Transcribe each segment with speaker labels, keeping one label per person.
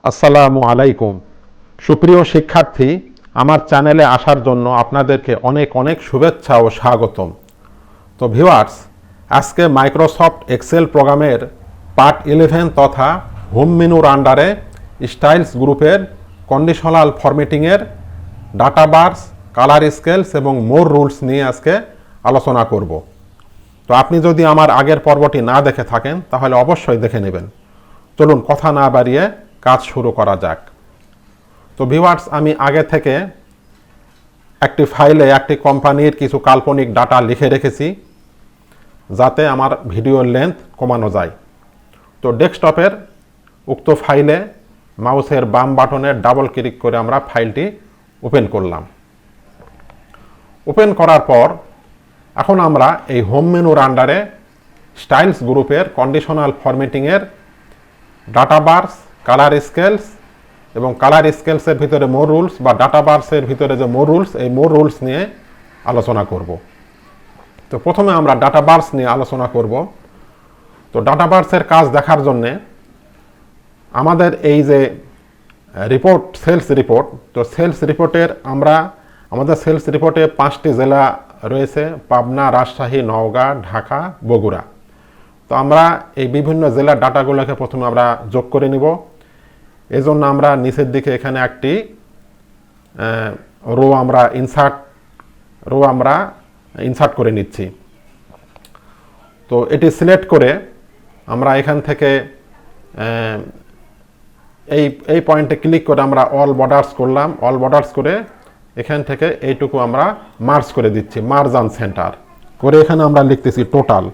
Speaker 1: আসসালামু আলাইকুম। সুপ্রিয় শিক্ষার্থী, আমার চ্যানেলে আসার জন্য আপনাদেরকে অনেক অনেক শুভেচ্ছা ও স্বাগতম। তো ভিউয়ার্স, আজকে মাইক্রোসফট এক্সেল প্রোগ্রামের পার্ট 11 তথা হোম মেনুর আন্ডারে স্টাইলস গ্রুপের কন্ডিশনাল ফরম্যাটিংয়ের ডাটা বার্স, কালার স্কেলস এবং মোর রুলস নিয়ে আজকে আলোচনা করব। তো আপনি যদি আমার আগের পর্বটি না দেখে থাকেন তাহলে অবশ্যই দেখে নেবেন। চলুন কথা না বাড়িয়ে কাজ শুরু করা যাক। তো ভিউয়ার্স, আমি আগে থেকে একটি ফাইলে একটি কোম্পানির কিছু কাল্পনিক ডাটা লিখে রেখেছি যাতে আমার ভিডিওর লেন্থ কমানো যায়। তো ডেস্কটপের উক্ত ফাইলে মাউসের বাম বাটনের ডাবল ক্লিক করে আমরা ফাইলটি ওপেন করলাম। ওপেন করার পর এখন আমরা এই হোম মেনুর আন্ডারে স্টাইলস গ্রুপের কন্ডিশনাল ফরম্যাটিংয়ের ডাটা বার্স, কালার স্কেলস এবং কালার স্কেলসের ভিতরে মোর রুলস বা ডাটা বার্সের ভিতরে যে মোর রুলস, এই মোর রুলস নিয়ে আলোচনা করব। তো প্রথমে আমরা ডাটা বার্স নিয়ে আলোচনা করব। তো ডাটা বার্সের কাজ দেখার জন্যে আমাদের এই যে রিপোর্ট, সেলস রিপোর্ট, তো সেলস রিপোর্টের আমাদের সেলস রিপোর্টে 5টি জেলা রয়েছে: পাবনা, রাজশাহী, নওগাঁ, ঢাকা, বগুড়া। তো আমরা এই বিভিন্ন জেলার ডাটাগুলোকে প্রথমে আমরা যোগ করে নিব। এই জন্য আমরা নিচের দিকে এখানে একটি রো আমরা ইনসার্ট করে নিচ্ছি। তো এটি সিলেক্ট করে আমরা এখান থেকে এই পয়েন্টে ক্লিক করে আমরা অল বর্ডার্স করলাম। অল বর্ডার্স করে এখান থেকে এইটুকু আমরা মার্জ করে দিচ্ছি, মার্জ অন সেন্টার করে এখানে আমরা লিখতেছি টোটাল,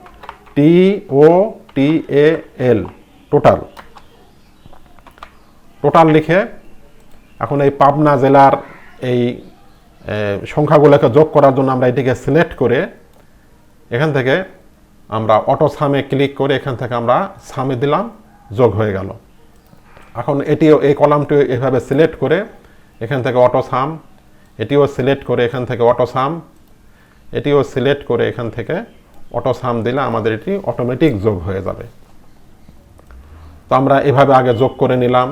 Speaker 1: TOTAL, টোটাল লিখে এখন এই পাবনা জেলার এই সংখ্যাগুলোকে যোগ করার জন্য আমরা এটিকে সিলেক্ট করে এখান থেকে আমরা অটো সামে ক্লিক করে এখান থেকে আমরা সামে দিলাম, যোগ হয়ে গেল। এখন এটিও, এই কলামটিও এভাবে সিলেক্ট করে এখান থেকে অটো সাম, এটিও সিলেক্ট করে এখান থেকে অটো সাম, এটিও সিলেক্ট করে এখান থেকে অটো সাম দিলে আমাদের এটি অটোমেটিক যোগ হয়ে যাবে। তো আমরা এভাবে আগে যোগ করে নিলাম।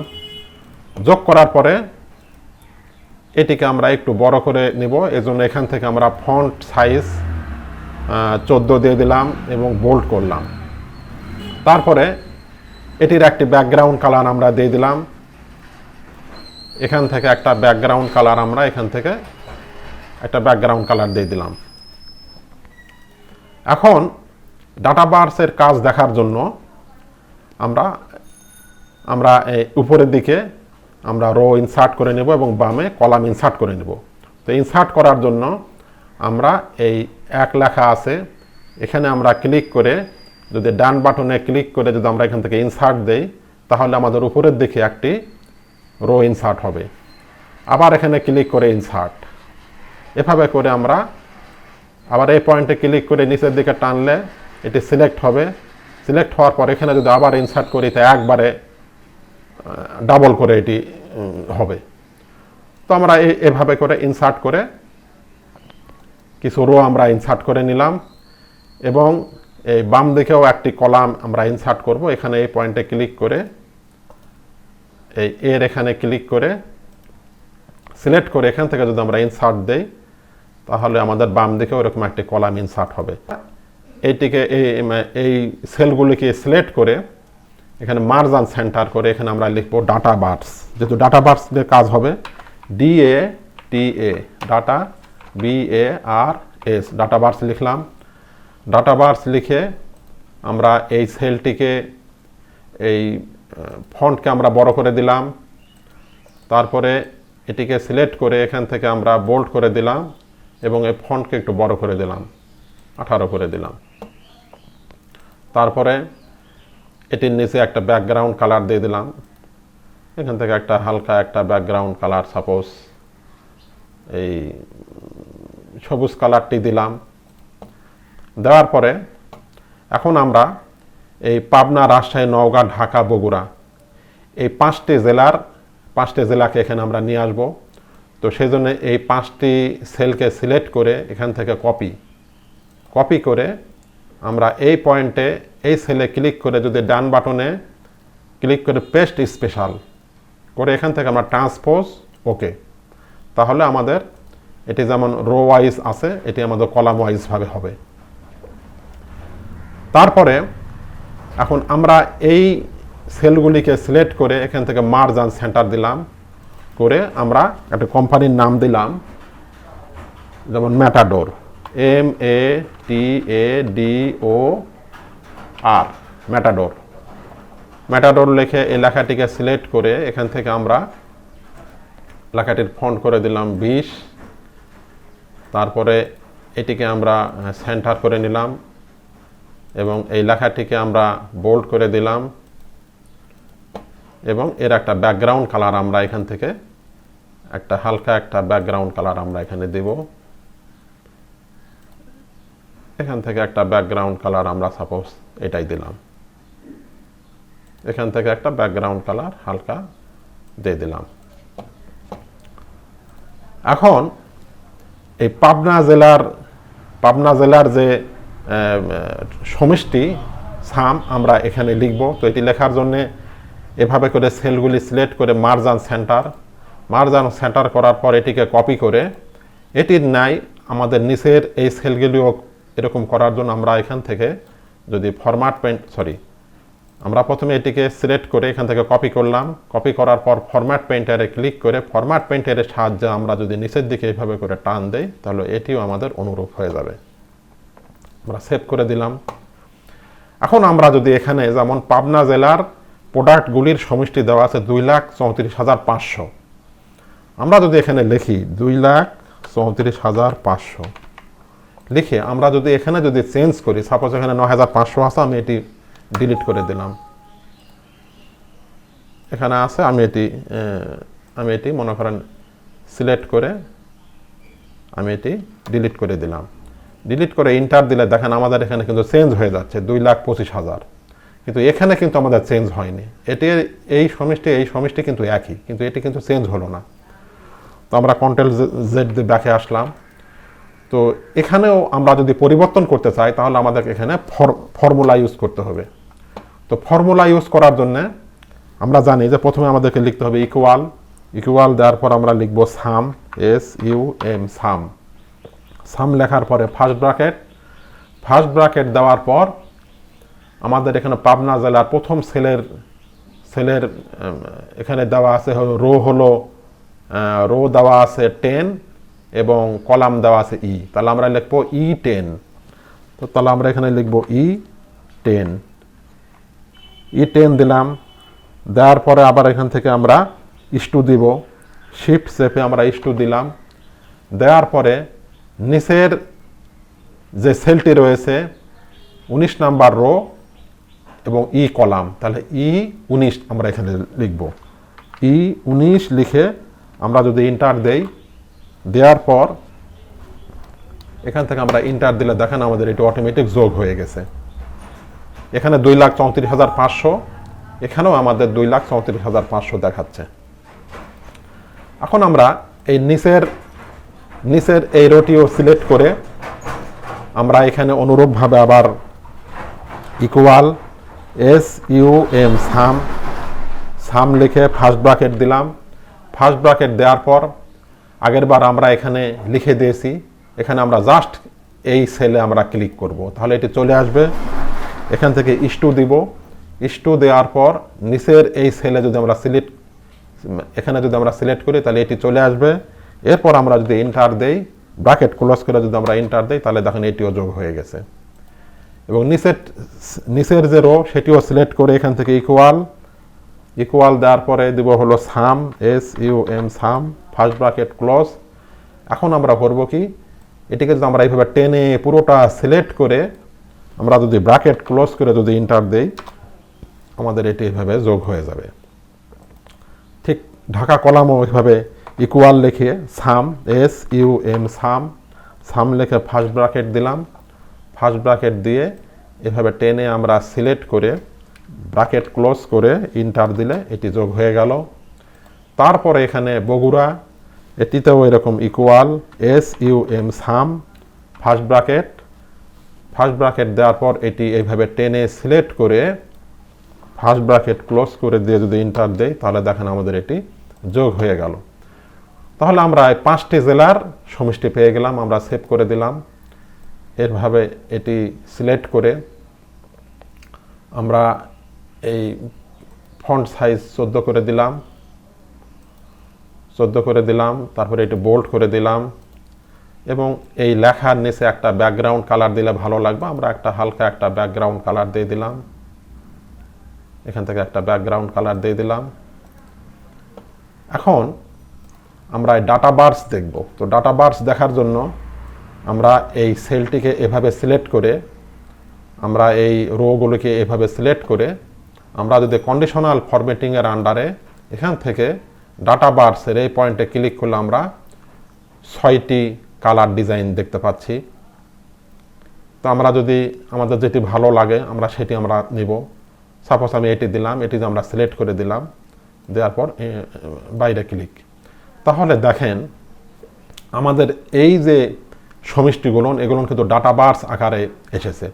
Speaker 1: যোগ করার পরে এটিকে আমরা একটু বড় করে নিব। এজন্য এখান থেকে আমরা ফন্ট সাইজ 14 দিয়ে দিলাম এবং বোল্ড করলাম। তারপরে এটির একটি ব্যাকগ্রাউন্ড কালার আমরা দিয়ে দিলাম। এখান থেকে একটা ব্যাকগ্রাউন্ড কালার আমরা দিয়ে দিলাম। এখন ডাটা বার্সের কাজ দেখার জন্য আমরা উপরের দিকে আমরা রো ইনসার্ট করে নেব এবং বামে কলাম ইনসার্ট করে নেব। তো ইনসার্ট করার জন্য আমরা এই এক লেখা আছে, এখানে আমরা ক্লিক করে, যদি ডান বাটনে ক্লিক করে যদি আমরা এখান থেকে ইনসার্ট দেই তাহলে আমাদের উপরের দিকে একটি রো ইনসার্ট হবে। আবার এখানে ক্লিক করে ইনসার্ট, এভাবে করে আমরা আবার এই পয়েন্টে ক্লিক করে নিচের দিকে টানলে এটি সিলেক্ট হবে। সিলেক্ট হওয়ার পর এখানে যদি আবার ইনসার্ট করি তা একবারে ডাবল করে এটি হবে। তো আমরা এভাবে করে ইনসার্ট করে কিছু রো আমরা ইনসার্ট করে নিলাম এবং এই বাম দিকেও একটি কলাম আমরা ইনসার্ট করব। এখানে এই পয়েন্টে ক্লিক করে এখানে ক্লিক করে সিলেক্ট করে এখান থেকে যদি আমরা ইনসার্ট দেই তাহলে আমাদের বাম দিকেও এরকম একটি কলাম ইনসার্ট হবে। এইটিকে এই সেলগুলিকে সিলেক্ট করে এখানে মার্জ অন সেন্টার করে এখানে আমরা লিখবো ডাটা বার্স। যেহেতু ডাটা বার্স দিয়ে কাজ হবে, DATA, data, BARS, data bars লিখলাম। ডাটা বার্স লিখে আমরা এই সেলটিকে, এই ফন্টকে আমরা বড় করে দিলাম। তারপরে এটিকে সিলেক্ট করে এখান থেকে আমরা বোল্ড করে দিলাম এবং এই ফন্টকে একটু বড় করে দিলাম, 18 করে দিলাম। তারপরে এটির নিচে একটা ব্যাকগ্রাউন্ড কালার দিয়ে দিলাম। এখান থেকে একটা হালকা একটা ব্যাকগ্রাউন্ড কালার, সাপোজ এই সবুজ কালারটি দিলাম। দেওয়ার পরে এখন আমরা এই পাবনা, রাজশাহী, নওগাঁ, ঢাকা, বগুড়া এই 5টি জেলাকে এখানে আমরা নিয়ে আসব। তো সেই জন্য এই 5টি সেলকে সিলেক্ট করে এখান থেকে কপি করে আমরা এই পয়েন্টে এই সেলে ক্লিক করে যদি ডান বাটনে ক্লিক করে পেস্ট স্পেশাল, করে এখান থেকে আমরা ট্রান্সপোজ ওকে, তাহলে আমাদের এটি যেমন রো ওয়াইজ আছে এটি আমাদের কলাম ওয়াইজভাবে হবে। তারপরে এখন আমরা এই সেলগুলিকে সিলেক্ট করে এখান থেকে মার্জ অ্যান্ড সেন্টার দিলাম, করে আমরা একটা কোম্পানির নাম দিলাম, যেমন ম্যাটাডোর, MATADOR, ম্যাটাডোর। ম্যাটাডোর লিখে এই লেখাটিকে সিলেক্ট করে এখান থেকে আমরা লেখাটির ফন্ট করে দিলাম 20, তারপরে এটিকে আমরা সেন্টার করে নিলাম এবং এই লেখাটিকে আমরা বোল্ড করে দিলাম এবং এর একটা ব্যাকগ্রাউন্ড কালার আমরা এখান থেকে একটা হালকা একটা ব্যাকগ্রাউন্ড কালার আমরা এখানে দেব। এখান থেকে একটা ব্যাকগ্রাউন্ড কালার আমরা সাপোজ এটাই দিলাম, এখান থেকে একটা ব্যাকগ্রাউন্ড কালার হালকা দিয়ে দিলাম। এখন এই পাবনা জেলার যে সমষ্টি সাম আমরা এখানে লিখব। তো এটি লেখার জন্য এভাবে করে সেলগুলি সিলেক্ট করে মার্জ অ্যান্ড সেন্টার করার পর এটিকে কপি করে এটির ন্যায় আমাদের নিচের এই সেলগুলিও এরকম করার জন্য আমরা এখান থেকে যদি আমরা প্রথমে এটিকে সিলেক্ট করে এখান থেকে কপি করলাম, কপি করার পর ফরম্যাট পেইন্টারে ক্লিক করে ফরম্যাট পেইন্টারের সাহায্যে আমরা যদি নিচের দিকে এইভাবে করে টান দেই তাহলে এটিও আমাদের অনুরূপ হয়ে যাবে। আমরা সেভ করে দিলাম। এখন আমরা যদি এখানে যেমন পাবনা জেলার প্রোডাক্টগুলির সমষ্টি দেওয়া আছে 2,34,500, আমরা যদি এখানে লিখি 2,34,500 লিখে আমরা যদি এখানে যদি চেঞ্জ করি, সাপোজ এখানে 9,500 আছে, আমি এটি ডিলিট করে দিলাম। এখানে আছে আমি এটি মনে করেন সিলেক্ট করে আমি এটি ডিলিট করে দিলাম। ডিলিট করে এন্টার দিলে দেখেন আমাদের এখানে কিন্তু চেঞ্জ হয়ে যাচ্ছে 2,25,000, কিন্তু এখানে কিন্তু আমাদের চেঞ্জ হয়নি। এটির এই সমষ্টি কিন্তু একই, কিন্তু এটি কিন্তু চেঞ্জ হলো না। তো আমরা Ctrl+Z দিয়ে ব্যাকে আসলাম। তো এখানেও আমরা যদি পরিবর্তন করতে চাই তাহলে আমাদের এখানে ফর্মুলা ইউজ করতে হবে। তো ফর্মুলা ইউজ করার জন্য আমরা জানি যে প্রথমে আমাদেরকে লিখতে হবে ইকুয়াল দেওয়ার পর আমরা লিখব সাম, সাম লেখার পরে ফার্স্ট ব্র্যাকেট দেওয়ার পর আমাদের এখানে পাবনা জেলার প্রথম সেলের এখানে দেওয়া আছে রো দেওয়া আছে 10 এবং কলাম দেওয়া আছে E, তাহলে আমরা লিখবো E10। তো তাহলে আমরা এখানে লিখবো E10 দিলাম। দেওয়ার পরে আবার এখান থেকে আমরা ইস্টু দিব, শিফট চেপে আমরা ইস্টু দিলাম। দেওয়ার পরে নিচের যে সেলটি রয়েছে 19 নাম্বার রো এবং E কলাম, তাহলে E19 আমরা এখানে লিখব। E19 লিখে আমরা যদি এন্টার দেই, দেওয়ার পর এখান থেকে আমরা এন্টার দিলে দেখেন আমাদের এটি অটোমেটিক যোগ হয়ে গেছে। এখানে 2,34,500, এখানেও আমাদের 2,34,500 দেখাচ্ছে। এখন আমরা এই নিচের এই রোটিও সিলেক্ট করে আমরা এখানে অনুরূপভাবে আবার ইকুয়াল সাম লিখে ফার্স্ট ব্র্যাকেট দিলাম। ফার্স্ট ব্র্যাকেট দেওয়ার পর আগের বার আমরা এখানে লিখে দিয়েছি, এখানে আমরা জাস্ট এই সেলে আমরা ক্লিক করব, তাহলে এটি চলে আসবে। এখান থেকে ইস্টু দিব, ইস্টু দেওয়ার পর নিচের এই সেলে যদি আমরা সিলেক্ট করি তাহলে এটি চলে আসবে। এরপর আমরা যদি এন্টার দেই, ব্র্যাকেট ক্লোজ করে যদি আমরা এন্টার দেই তাহলে দেখেন এটিও যোগ হয়ে গেছে। এবং নিচের যে রো সেটিও সিলেক্ট করে এখান থেকে ইকুয়াল দেওয়ার পরে দিব হলো সাম, ফার্স্ট ব্র্যাকেট ক্লোজ। এখন আমরা করব কি, এটিকে যদি আমরা এইভাবে টেনে পুরোটা সিলেক্ট করে আমরা যদি ব্র্যাকেট ক্লোজ করে যদি এন্টার দেই আমাদের এটি এইভাবে যোগ হয়ে যাবে। ঠিক ঢাকা কলামও এইভাবে ইকুয়াল লিখে সাম লিখে ফার্স্ট ব্র্যাকেট দিলাম। ফার্স্ট ব্র্যাকেট দিয়ে এভাবে টেনে আমরা সিলেক্ট করে ব্র্যাকেট ক্লোজ করে এন্টার দিলে এটি যোগ হয়ে গেল। তারপরে এখানে বগুড়া, এটিতেও এরকম ইকুয়াল সাম ফার্স্ট ব্র্যাকেট দেওয়ার পর এটি এইভাবে টেনে সিলেক্ট করে ফার্স্ট ব্র্যাকেট ক্লোজ করে দিয়ে যদি এন্টার দেই তাহলে দেখেন আমাদের এটি যোগ হয়ে গেল। তাহলে আমরা এই 5টি জেলার সমষ্টি পেয়ে গেলাম। আমরা সেভ করে দিলাম। এরভাবে এটি সিলেক্ট করে আমরা এই ফন্ট সাইজ 14 করে দিলাম, তারপরে এটি বোল্ড করে দিলাম এবং এই লেখার নিচে একটা ব্যাকগ্রাউন্ড কালার দিলে ভালো লাগবে। আমরা একটা হালকা একটা ব্যাকগ্রাউন্ড কালার দিয়ে দিলাম, এখান থেকে একটা ব্যাকগ্রাউন্ড কালার দিয়ে দিলাম। এখন আমরা এই ডাটা বার্স দেখব। তো ডাটা বার্স দেখার জন্য আমরা এই সেলটিকে এভাবে সিলেক্ট করে, আমরা এই রোগুলোকে এভাবে সিলেক্ট করে, আমরা যদি কন্ডিশনাল ফরম্যাটিংয়ের আন্ডারে এখান থেকে ডাটা বার্সের এই পয়েন্টে ক্লিক করলে আমরা 6টি কালার ডিজাইন দেখতে পাচ্ছি। তো আমরা যদি আমাদের যেটি ভালো লাগে আমরা সেটি আমরা নিব। সাপোজ আমি এটি দিলাম, এটি আমরা সিলেক্ট করে দিলাম, দেওয়ার পর বাইরে ক্লিক। তাহলে দেখেন আমাদের এই যে সমষ্টিগুলো এগুলো কিন্তু ডাটা বার্স আকারে এসেছে।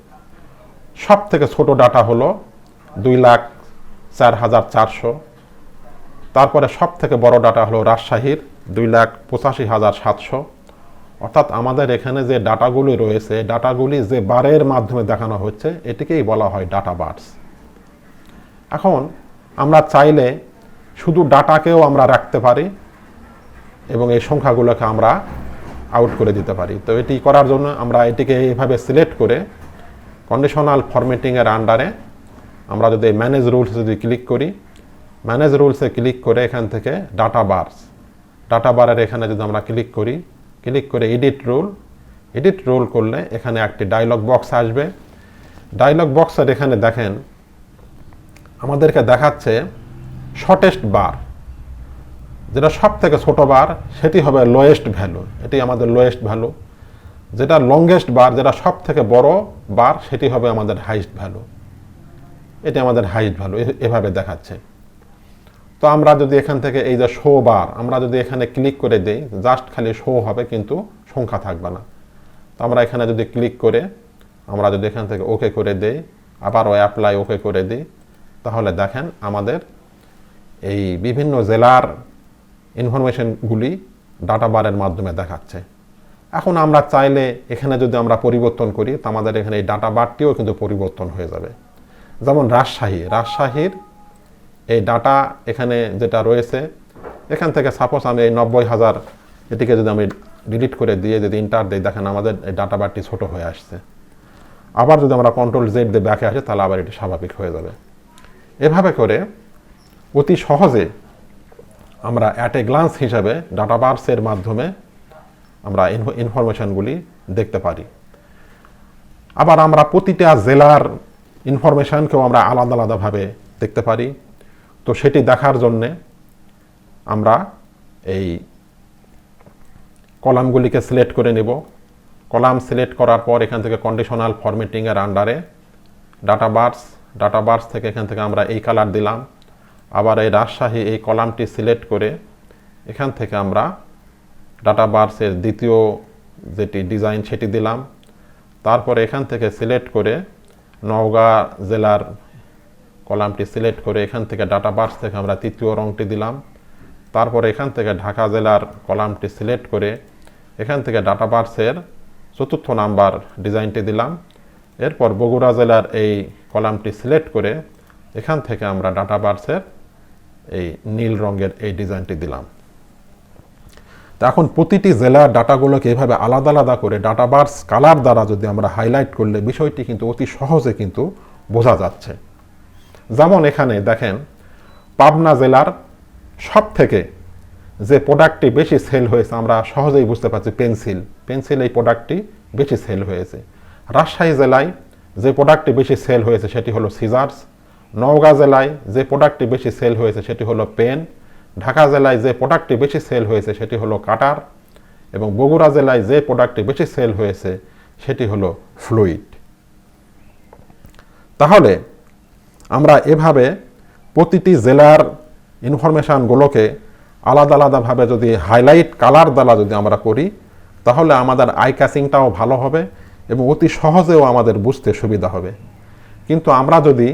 Speaker 1: সব থেকে ছোট ডাটা হলো 2,04,400। তারপরে সব থেকে বড় ডাটা হলো রাজশাহীর 2,85,700। অর্থাৎ আমাদের এখানে যে ডাটাগুলি রয়েছে, ডাটাগুলি যে বারের মাধ্যমে দেখানো হচ্ছে এটিকেই বলা হয় ডাটা বার্স। এখন আমরা চাইলে শুধু ডাটাকেও আমরা রাখতে পারি এবং এই সংখ্যাগুলোকে আমরা আউট করে দিতে পারি। তো এটি করার জন্য আমরা এটিকে এইভাবে সিলেক্ট করে কন্ডিশনাল ফরম্যাটিংয়ের আন্ডারে আমরা যদি ম্যানেজ রুলস যদি ক্লিক করি, ম্যানেজ রুলসে ক্লিক করে এখান থেকে ডাটা বারের এখানে যদি আমরা ক্লিক করি, ক্লিক করে এডিট রুল করলে এখানে একটি ডায়লগ বক্স আসবে। ডায়লগ বক্সের এখানে দেখেন আমাদেরকে দেখাচ্ছে শর্টেস্ট বার, যেটা সব থেকে ছোট বার সেটি হবে লোয়েস্ট ভ্যালু, এটি আমাদের লোয়েস্ট ভ্যালু। যেটা লংগেস্ট বার, যেটা সব থেকে বড় বার, সেটি হবে আমাদের হাইস্ট ভ্যালু, এটি আমাদের হাইস্ট ভ্যালু এভাবে দেখাচ্ছে। তো আমরা যদি এখান থেকে এই যে শো বার আমরা যদি এখানে ক্লিক করে দেই, জাস্ট খালি শো হবে কিন্তু সংখ্যা থাকবে না। তো আমরা এখানে যদি ক্লিক করে আমরা যদি এখান থেকে ওকে করে দেই, আবারও অ্যাপ্লাই ওকে করে দিই, তাহলে দেখেন আমাদের এই বিভিন্ন জেলার ইনফরমেশনগুলি ডাটা বারের মাধ্যমে দেখাচ্ছে। এখন আমরা চাইলে এখানে যদি আমরা পরিবর্তন করি তো আমাদের এখানে এই ডাটা বারটিও কিন্তু পরিবর্তন হয়ে যাবে। যেমন রাজশাহীর এই ডাটা এখানে যেটা রয়েছে, এখান থেকে সাপোজ আমি এই 90,000 এটিকে যদি আমি ডিলিট করে দিয়ে যদি ইন্টার দিই, দেখেন আমাদের এই ডাটা বারটি ছোট হয়ে আসছে। আবার যদি আমরা কন্ট্রোল-Z দিয়ে ব্যাকে আসি তাহলে আবার এটি স্বাভাবিক হয়ে যাবে। এভাবে করে অতি সহজে আমরা অ্যাট এ গ্লান্স হিসাবে ডাটা বার্সের মাধ্যমে আমরা ইনফরমেশনগুলি দেখতে পারি। আবার আমরা প্রতিটা জেলার ইনফরমেশনকেও আমরা আলাদা আলাদাভাবে দেখতে পারি। তো সেটি দেখার জন্যে আমরা এই কলামগুলিকে সিলেক্ট করে নেব। কলাম সিলেক্ট করার পর এখান থেকে কন্ডিশনাল ফরম্যাটিংয়ের আন্ডারে ডাটা বার্স থেকে এখান থেকে আমরা এই কালার দিলাম। আবার এই রাজশাহী এই কলামটি সিলেক্ট করে এখান থেকে আমরা ডাটা বার্সের দ্বিতীয় যেটি ডিজাইন সেটি দিলাম। তারপরে এখান থেকে সিলেক্ট করে নওগাঁ জেলার কলামটি সিলেক্ট করে এখান থেকে ডাটা বার্স থেকে আমরা তৃতীয় রংটি দিলাম। তারপরে এখান থেকে ঢাকা জেলার কলামটি সিলেক্ট করে এখান থেকে ডাটা বার্সের 4র্থ নাম্বার ডিজাইনটি দিলাম। এরপর বগুড়া জেলার এই কলামটি সিলেক্ট করে এখান থেকে আমরা ডাটা বার্সের এই নীল রঙের এই ডিজাইনটি দিলাম। তো এখন প্রতিটি জেলার ডাটাগুলোকে এভাবে আলাদা আলাদা করে ডাটা বার্স কালার দ্বারা যদি আমরা হাইলাইট করলে বিষয়টি কিন্তু অতি সহজে কিন্তু বোঝা যাচ্ছে। যেমন এখানে দেখেন পাবনা জেলার সব থেকে যে প্রোডাক্টটি বেশি সেল হয়েছে আমরা সহজেই বুঝতে পারছি পেন্সিল এই প্রোডাক্টটি বেশি সেল হয়েছে। রাজশাহী জেলায় যে প্রোডাক্টটি বেশি সেল হয়েছে সেটি হলো সিজার্স। নওগাঁ জেলায় যে প্রোডাক্টটি বেশি সেল হয়েছে সেটি হলো পেন। ঢাকা জেলায় যে প্রোডাক্টটি বেশি সেল হয়েছে সেটি হলো কাটার এবং বগুড়া জেলায় যে প্রোডাক্টটি বেশি সেল হয়েছে সেটি হলো ফ্লুইড। তাহলে আমরা এভাবে প্রতিটি জেলার ইনফরমেশানগুলোকে আলাদা আলাদাভাবে যদি হাইলাইট কালার দ্বারা যদি আমরা করি তাহলে আমাদের আই ক্যাচিংটাও ভালো হবে এবং অতি সহজেও আমাদের বুঝতে সুবিধা হবে। কিন্তু আমরা যদি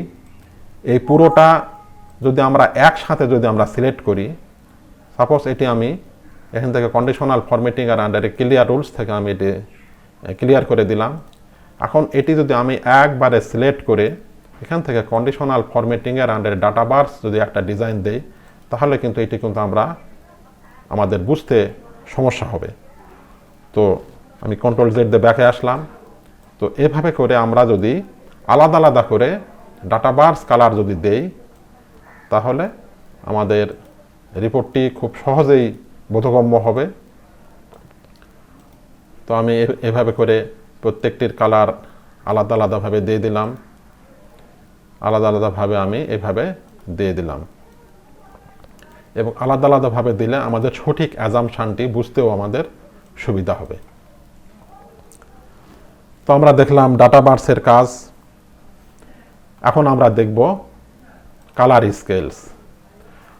Speaker 1: এই পুরোটা যদি আমরা একসাথে যদি আমরা সিলেক্ট করি, সাপোজ এটি আমি এখান থেকে কন্ডিশনাল ফরম্যাটিং আর আন্ডারে ক্লিয়ার রুলস থেকে আমি এটি ক্লিয়ার করে দিলাম। এখন এটি যদি আমি একবারে সিলেক্ট করে এখান থেকে কন্ডিশনাল ফরম্যাটিংয়ের আন্ডারে ডাটা বার্স যদি একটা ডিজাইন দেই, তাহলে কিন্তু এটি কিন্তু আমাদের বুঝতে সমস্যা হবে। তো আমি কন্ট্রোল জেড দিয়ে ব্যাকে আসলাম। তো এভাবে করে আমরা যদি আলাদা আলাদা করে ডাটা বার্স কালার যদি দেই, তাহলে আমাদের রিপোর্টটি খুব সহজেই বোধগম্য হবে। তো আমি এভাবে করে প্রত্যেকটির কালার আলাদা আলাদাভাবে দিয়ে দিলাম, আলাদা আলাদাভাবে আমি এভাবে দিয়ে দিলাম। এবং আলাদা আলাদাভাবে দিলে আমাদের সঠিক অ্যাজাম্পশনটি বুঝতেও আমাদের সুবিধা হবে। তো আমরা দেখলাম ডাটা বার্সের কাজ। এখন আমরা দেখব কালার স্কেলস।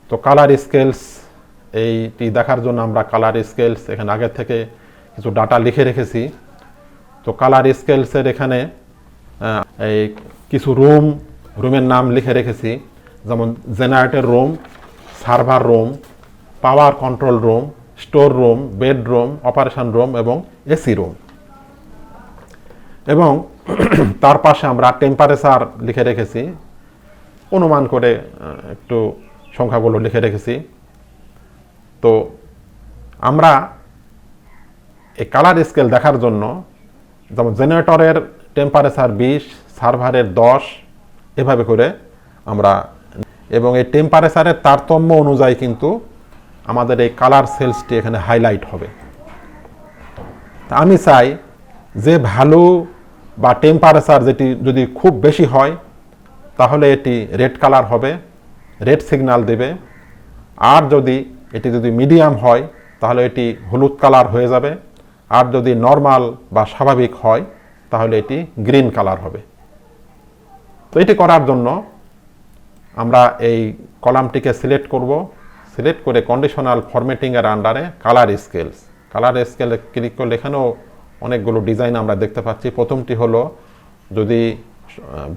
Speaker 1: তো কালার স্কেলস এইটি দেখার জন্য আমরা কালার স্কেলস এখানে আগে থেকে কিছু ডাটা লিখে রেখেছি। তো কালার স্কেলসের এখানে এই কিছু রুমের নাম লিখে রেখেছি, যেমন জেনারেটর রুম, সার্ভার রুম, পাওয়ার control room, store room, bedroom, operation room এবং এসি রুম। এবং তার পাশে আমরা টেম্পারেচার লিখে রেখেছি, অনুমান করে একটু সংখ্যাগুলো লিখে রেখেছি। তো আমরা এই কালার স্কেল দেখার জন্য যেমন জেনারেটরের টেম্পারেচার 20, সার্ভারের 10, এভাবে করে আমরা, এবং এই টেম্পারেচারের তারতম্য অনুযায়ী কিন্তু আমাদের এই কালার সেলসটি এখানে হাইলাইট হবে। আমি চাই যে ভ্যালু বা টেম্পারেচার যেটি যদি খুব বেশি হয় তাহলে এটি রেড কালার হবে, রেড সিগন্যাল দেবে। আর এটি যদি মিডিয়াম হয় তাহলে এটি হলুদ কালার হয়ে যাবে। আর যদি নর্মাল বা স্বাভাবিক হয় তাহলে এটি গ্রিন কালার হবে। তো এটি করার জন্য আমরা এই কলামটিকে সিলেক্ট করব। সিলেক্ট করে কন্ডিশনাল ফরম্যাটিংয়ের আন্ডারে কালার স্কেলস, কালার স্কেলে ক্লিক করলে এখানেও অনেকগুলো ডিজাইন আমরা দেখতে পাচ্ছি। প্রথমটি হলো যদি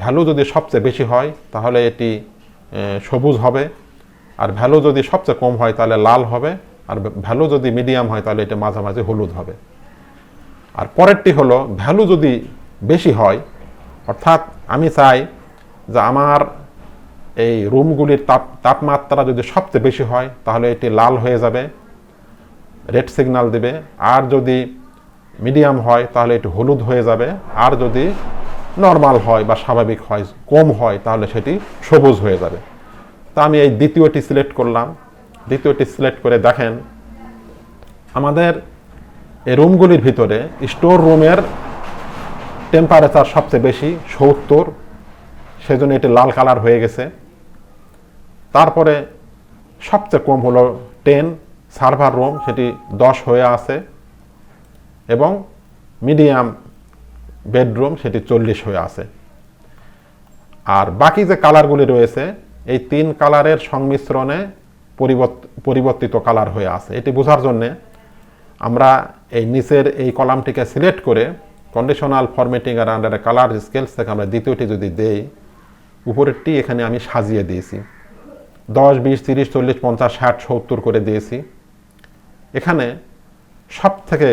Speaker 1: ভ্যালু যদি সবচেয়ে বেশি হয় তাহলে এটি সবুজ হবে, আর ভ্যালু যদি সবচেয়ে কম হয় তাহলে লাল হবে, আর ভ্যালু যদি মিডিয়াম হয় তাহলে এটা মাঝামাঝি হলুদ হবে। আর পরেরটি হলো ভ্যালু যদি বেশি হয়, অর্থাৎ আমি চাই যে আমার এই রুমগুলির তাপমাত্রা যদি সবচেয়ে বেশি হয় তাহলে এটি লাল হয়ে যাবে, রেড সিগন্যাল দেবে। আর যদি মিডিয়াম হয় তাহলে এটি হলুদ হয়ে যাবে। আর যদি নর্মাল হয় বা স্বাভাবিক হয়, কম হয়, তাহলে সেটি সবুজ হয়ে যাবে। তা আমি এই দ্বিতীয়টি সিলেক্ট করলাম। দ্বিতীয়টি সিলেক্ট করে দেখেন আমাদের এই রুমগুলির ভিতরে স্টোর রুমের টেম্পারেচার সবচেয়ে বেশি 70, সেজন্য এটি লাল কালার হয়ে গেছে। তারপরে সবচেয়ে কম হলো 10, সার্ভার রুম সেটি 10 হয়ে আছে, এবং মিডিয়াম বেডরুম সেটি 40 হয়ে আছে। আর বাকি যে কালারগুলি রয়েছে এই 3 কালারের সংমিশ্রণে পরিবর্তিত কালার হয়ে আছে। এটি বোঝার জন্যে আমরা এই নিচের এই কলামটিকে সিলেক্ট করে কন্ডিশনাল ফরম্যাটিং আর আন্ডারে কালার স্কেলস থেকে আমরা দ্বিতীয়টি যদি দেই, উপরেরটি এখানে আমি সাজিয়ে দিয়েছি, 10, 20, 30, 40, 50, 60, 70 করে দিয়েছি। এখানে সব থেকে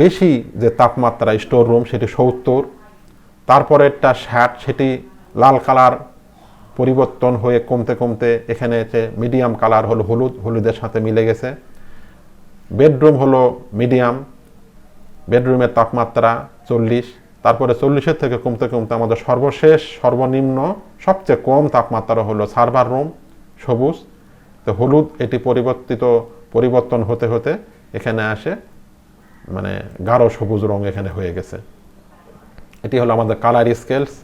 Speaker 1: বেশি যে তাপমাত্রা স্টোর রুম সেটি 70, তারপরেরটা 60, সেটি লাল কালার পরিবর্তন হয়ে কমতে কমতে এখানে মিডিয়াম কালার হলো হলুদের সাথে মিলে গেছে। বেডরুম হলো মিডিয়াম, বেডরুমের তাপমাত্রা 40, তারপরে 40-এর থেকে কমতে কমতে আমাদের সর্বনিম্ন সবচেয়ে কম তাপমাত্রা হলো সার্ভার রুম, সবুজ। তো হলুদ এটি পরিবর্তন হতে হতে এখানে আসে মানে গাঢ় সবুজ রং এখানে হয়ে গেছে। এটি হলো আমাদের কালার স্কেলস।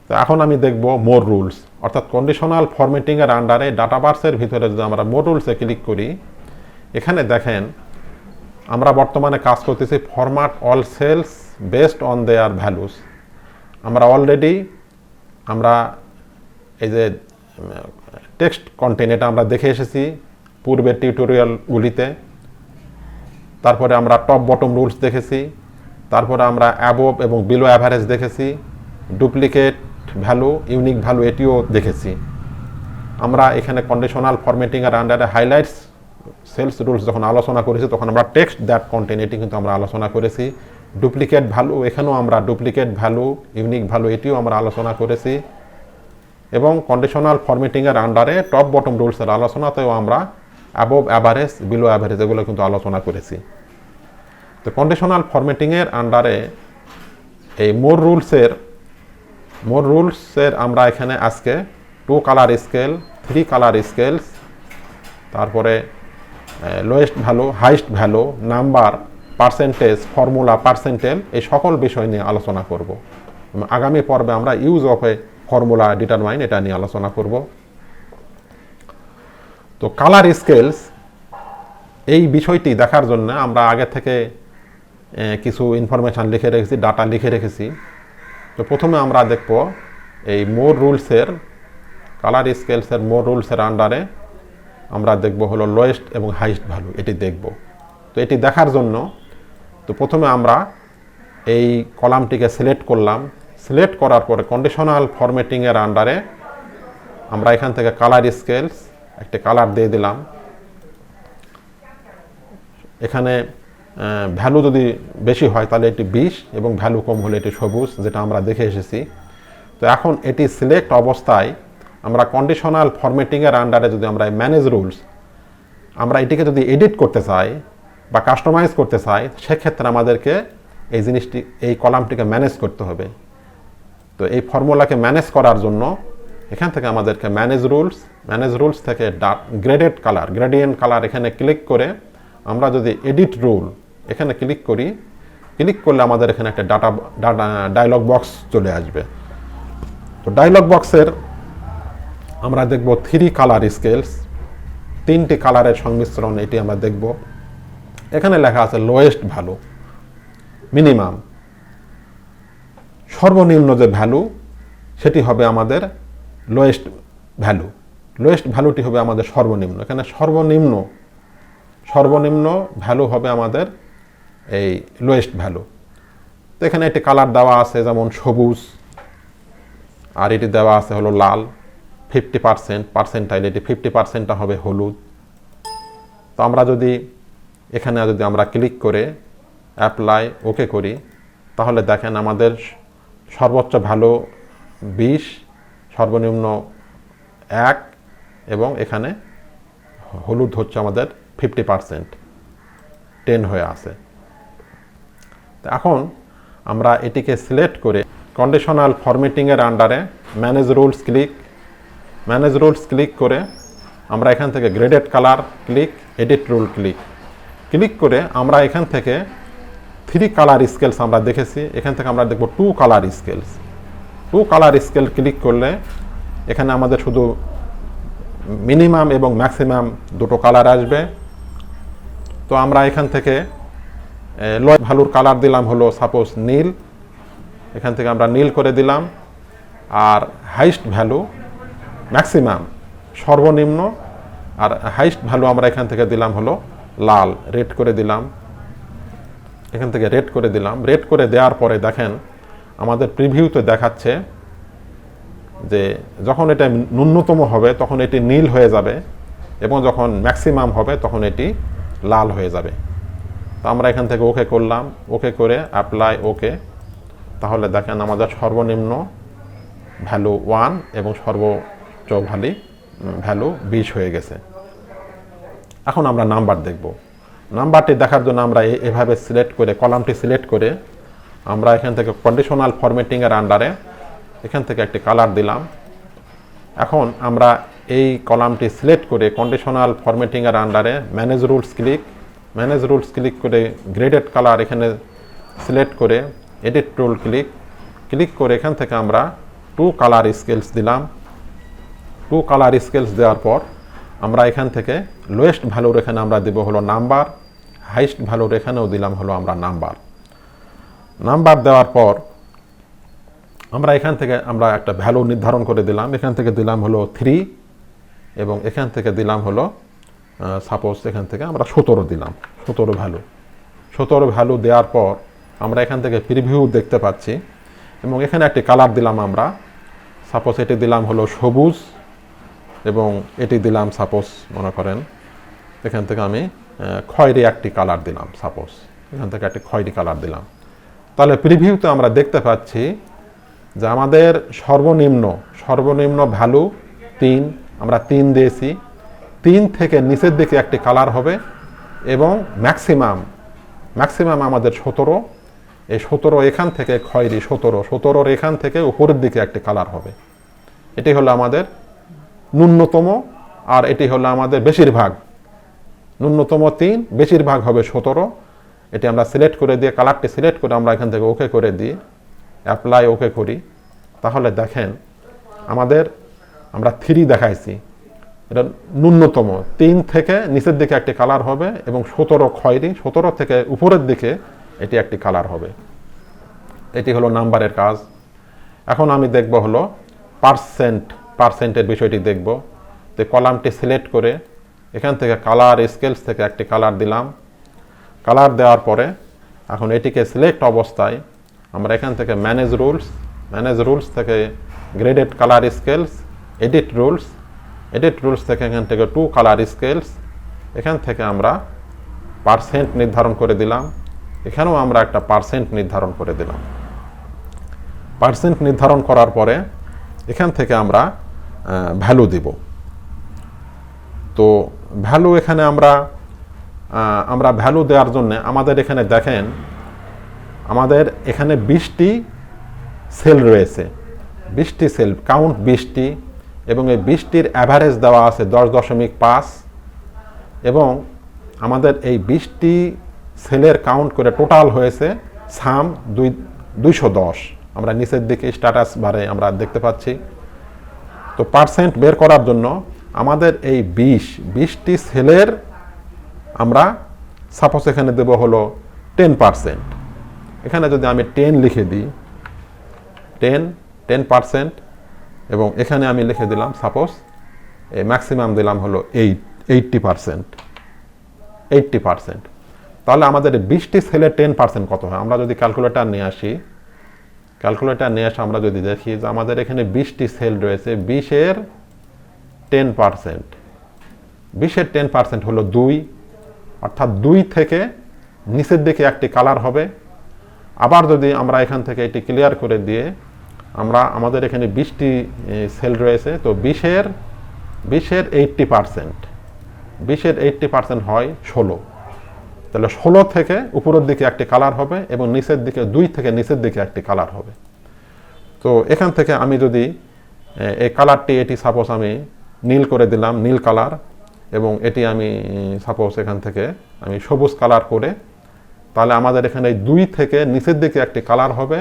Speaker 1: তো এখন আমি দেখব মোর রুলস, অর্থাৎ কন্ডিশনাল ফরম্যাটিংয়ের আন্ডারে ডাটাবার্সের ভিতরে যদি আমরা মোর রুলসে ক্লিক করি, এখানে দেখেন আমরা বর্তমানে কাজ করতেছি format all cells based on their values. আমরা অলরেডি এই যে টেক্সট কন্টেন্ট এটা আমরা দেখে এসেছি পূর্বের টিউটোরিয়ালগুলিতে। তারপরে আমরা টপ বটম রুলস দেখেছি, তারপরে আমরা অ্যাবোভ এবং বিলো অ্যাভারেজ দেখেছি, ডুপ্লিকেট, ভ্যালু, ইউনিক ভ্যালু এটিও দেখেছি। আমরা এখানে কন্ডিশনাল ফরম্যাটিংয়ের আন্ডারে হাইলাইটস সেলস রুলস যখন আলোচনা করেছি তখন আমরা টেক্সট দ্যাট কন্টেন্ট এটি কিন্তু আমরা আলোচনা করেছি। ডুপ্লিকেট ভ্যালু, এখানেও আমরা ডুপ্লিকেট ভ্যালু, ইউনিক ভ্যালু এটিও আমরা আলোচনা করেছি। এবং কন্ডিশনাল ফরম্যাটিংয়ের আন্ডারে টপ বটম রুলসের আলোচনাতেও আমরা অ্যাবভ অ্যাভারেজ, বিলো অ্যাভারেজ এগুলো কিন্তু আলোচনা করেছি। তো কন্ডিশনাল ফরম্যাটিংয়ের আন্ডারে এই মোর রুলসের আমরা এখানে আজকে 2 কালার স্কেল, 3 কালার স্কেলস, তারপরে lowest value, highest value, number, percentage, formula, percentile এই সকল বিষয় নিয়ে আলোচনা করব। আগামী পর্বে আমরা use of a formula determine এটা নিয়ে আলোচনা করব। তো কালার স্কেলস এই বিষয়টি দেখার জন্য আমরা আগে থেকে কিছু ইনফরমেশান লিখে রেখেছি, ডাটা লিখে রেখেছি। তো প্রথমে আমরা দেখব এই মোর রুলসের, কালার স্কেলসের মোর রুলসের আন্ডারে আমরা দেখব হলো লোয়েস্ট এবং হাইস্ট ভ্যালু, এটি দেখব। তো এটি দেখার জন্য তো প্রথমে আমরা এই কলামটিকে সিলেক্ট করলাম। সিলেক্ট করার পরে কন্ডিশনাল ফরম্যাটিংয়ের আন্ডারে আমরা এখান থেকে কালার স্কেলস একটা কালার দিয়ে দিলাম। এখানে ভ্যালু যদি বেশি হয় তাহলে এটি 20 এবং ভ্যালু কম হলে এটি সবুজ, যেটা আমরা দেখে এসেছি। তো এখন এটি সিলেক্ট অবস্থায় আমরা কন্ডিশনাল ফরম্যাটিংয়ের আন্ডারে যদি আমরা ম্যানেজ রুলস, আমরা এটিকে যদি এডিট করতে চাই বা কাস্টমাইজ করতে চাই, সেক্ষেত্রে আমাদেরকে এই জিনিসটি, এই কলামটিকে ম্যানেজ করতে হবে। তো এই ফর্মুলাকে ম্যানেজ করার জন্য এখান থেকে আমাদেরকে ম্যানেজ রুলস থেকে গ্রেডিয়েন্ট কালার এখানে ক্লিক করে আমরা যদি এডিট রুল এখানে ক্লিক করি, ক্লিক করলে আমাদের এখানে একটা ডায়লগ বক্স চলে আসবে। তো ডায়লগ বক্সের আমরা দেখব 3 কালার স্কেলস, 3টি কালারের সংমিশ্রণ, এটি আমরা দেখব। এখানে লেখা আছে লোয়েস্ট ভ্যালু, মিনিমাম, সর্বনিম্ন যে ভ্যালু সেটি হবে আমাদের লোয়েস্ট ভ্যালুটি হবে আমাদের সর্বনিম্ন। এখানে সর্বনিম্ন ভ্যালু হবে আমাদের এই লোয়েস্ট ভ্যালু। তো এখানে একটি কালার দেওয়া আছে যেমন সবুজ, আর এটি দেওয়া আছে হলো লাল। 50% পার্সেন্টাইল, এটি 50%টা হবে হলুদ। তো আমরা যদি এখানে আমরা ক্লিক করে অ্যাপ্লাই ওকে করি, তাহলে দেখেন আমাদের সর্বোচ্চ ভ্যালু 20, সর্বনিম্ন 1 এবং এখানে হলুদ হচ্ছে আমাদের 50%, 10 হয়ে আছে। তো এখন আমরা এটিকে সিলেক্ট করে কন্ডিশনাল ফরম্যাটিংয়ের আন্ডারে ম্যানেজ রুলস ক্লিক করে আমরা এখান থেকে graded colour click, edit rule click করে আমরা এখান থেকে 3 কালার স্কেলস আমরা দেখেছি, এখান থেকে আমরা দেখব 2 কালার স্কেল ক্লিক করলে এখানে আমাদের শুধু মিনিমাম এবং ম্যাক্সিমাম দুটো কালার আসবে। তো আমরা এখান থেকে লোয়েস্ট ভ্যালুর কালার দিলাম হলো সাপোজ নীল, এখান থেকে আমরা নীল করে দিলাম। আর হাইস্ট ভ্যালু, ম্যাক্সিমাম সর্বনিম্ন, আর হাইস্ট ভ্যালু আমরা এখান থেকে দিলাম হলো লাল, রেড করে দিলাম। এখান থেকে রেড করে দেওয়ার পরে দেখেন আমাদের প্রিভিউতে দেখাচ্ছে যে যখন এটা ন্যূনতম হবে তখন এটি নীল হয়ে যাবে এবং যখন ম্যাক্সিমাম হবে তখন এটি লাল হয়ে যাবে। তো আমরা এখান থেকে ওকে করলাম, ওকে করে অ্যাপ্লাই ওকে, তাহলে দেখেন আমাদের সর্বনিম্ন ভ্যালু 1 এবং সর্বোচ্চ ভ্যালু 20 হয়ে গেছে। এখন আমরা নাম্বার দেখব। নাম্বারটি দেখার জন্য আমরা এভাবে কলামটি সিলেক্ট করে আমরা এখান থেকে কন্ডিশনাল ফরম্যাটিংয়ের আন্ডারে এখান থেকে একটি কালার দিলাম। এখন আমরা এই কলামটি সিলেক্ট করে কন্ডিশনাল ফরম্যাটিংয়ের আন্ডারে ম্যানেজ রুলস ক্লিক করে গ্রেডেড কালার এখানে সিলেক্ট করে এডিট রুল ক্লিক করে এখান থেকে আমরা 2 কালার স্কেলস দিলাম। 2 কালার স্কেলস দেওয়ার পর আমরা এখান থেকে লোয়েস্ট ভ্যালুর এখানে আমরা দেব হলো নাম্বার, হাইস্ট ভ্যালুর এখানেও দিলাম হলো আমরা নাম্বার দেওয়ার পর আমরা এখান থেকে আমরা একটা ভ্যালু নির্ধারণ করে দিলাম। এখান থেকে দিলাম হলো 3 এবং এখান থেকে দিলাম হলো সাপোজ এখান থেকে আমরা 17 দিলাম, 17 ভ্যালু দেওয়ার পর আমরা এখান থেকে প্রিভিউ দেখতে পাচ্ছি এবং এখানে একটি কালার দিলাম আমরা সাপোজ এটি দিলাম হলো সবুজ, এবং এটি দিলাম সাপোজ মনে করেন এখান থেকে আমি খয়েরি একটি কালার দিলাম, সাপোজ এখান থেকে একটি খয়েরি কালার দিলাম। তাহলে প্রিভিউতে আমরা দেখতে পাচ্ছি যে আমাদের সর্বনিম্ন ভ্যালু 3, আমরা 3 দিয়েছি। 3 থেকে নিচের দিকে একটি কালার হবে, এবং ম্যাক্সিমাম আমাদের 17। এই 17 এখান থেকে খয়েরি 17 এখান থেকে উপরের দিকে একটি কালার হবে। এটি হলো আমাদের ন্যূনতম, আর এটি হলো আমাদের বেশিরভাগ। ন্যূনতম 3, বেশিরভাগ হবে 17। এটি আমরা সিলেক্ট করে দিয়ে, কালারটি সিলেক্ট করে আমরা এখান থেকে ওকে করে দিই, অ্যাপ্লাই ওকে করি। তাহলে দেখেন আমরা 3 দেখাইছি, এটা ন্যূনতম। 3 থেকে নিচের দিকে একটি কালার হবে, এবং 17 খয়েরি, 17 থেকে উপরের দিকে এটি একটি কালার হবে। এটি হলো নাম্বারের কাজ। এখন আমি দেখব হলো পার্সেন্টের বিষয়টি দেখব। তো কলামটি সিলেক্ট করে এখান থেকে কালার স্কেলস থেকে একটি কালার দিলাম। কালার দেওয়ার পরে এখন এটিকে সিলেক্ট অবস্থায় আমরা এখান থেকে ম্যানেজ রুলস থেকে graded colour scales, edit rules থেকে এখান থেকে 2 কালার স্কেলস, এখান থেকে আমরা পার্সেন্ট নির্ধারণ করে দিলাম। এখানেও আমরা একটা পার্সেন্ট নির্ধারণ করে দিলাম। পার্সেন্ট নির্ধারণ করার পরে এখান থেকে আমরা ভ্যালু দিব। তো ভ্যালু এখানে আমরা ভ্যালু দেওয়ার জন্য আমাদের এখানে দেখেন, আমাদের এখানে 20টি সেল রয়েছে, 20টি সেল কাউন্ট 20টি, এবং এই 20টির অ্যাভারেজ দেওয়া আছে 10.5, এবং আমাদের এই 20টি সেলের কাউন্ট করে টোটাল হয়েছে সাম 210। আমরা নিচের দিকে স্ট্যাটাস বারে আমরা দেখতে পাচ্ছি। তো পার্সেন্ট বের করার জন্য আমাদের এই 20টি সেলের আমরা সাপোজ এখানে দেব হলো 10%। এখানে যদি আমি 10 লিখে দিই, 10%, এবং এখানে আমি লিখে দিলাম সাপোজ ম্যাক্সিমাম দিলাম হলো 80%। তাহলে আমাদের 20টি সেলের 10% কত হয়? আমরা যদি ক্যালকুলেটর নিয়ে আসি, আমরা যদি দেখি যে আমাদের এখানে 20টি সেল রয়েছে, 20-এর 10% হলো 2, অর্থাৎ 2 থেকে নিচের দিকে একটি কালার হবে। আবার যদি আমরা এখান থেকে এটি ক্লিয়ার করে দিয়ে আমাদের এখানে 20টি সেল রয়েছে, তো 20-এর 80% হয় 16। তাহলে 16 থেকে উপরের দিকে একটি কালার হবে, এবং নিচের দিকে 2 থেকে নিচের দিকে একটি কালার হবে। তো এখান থেকে আমি যদি এই কালারটি, এটি সাপোজ আমি নীল করে দিলাম, নীল কালার, এবং এটি আমি সাপোজ এখান থেকে আমি সবুজ কালার করে, তাহলে আমাদের এখানে 2 থেকে নিচের দিকে একটি কালার হবে,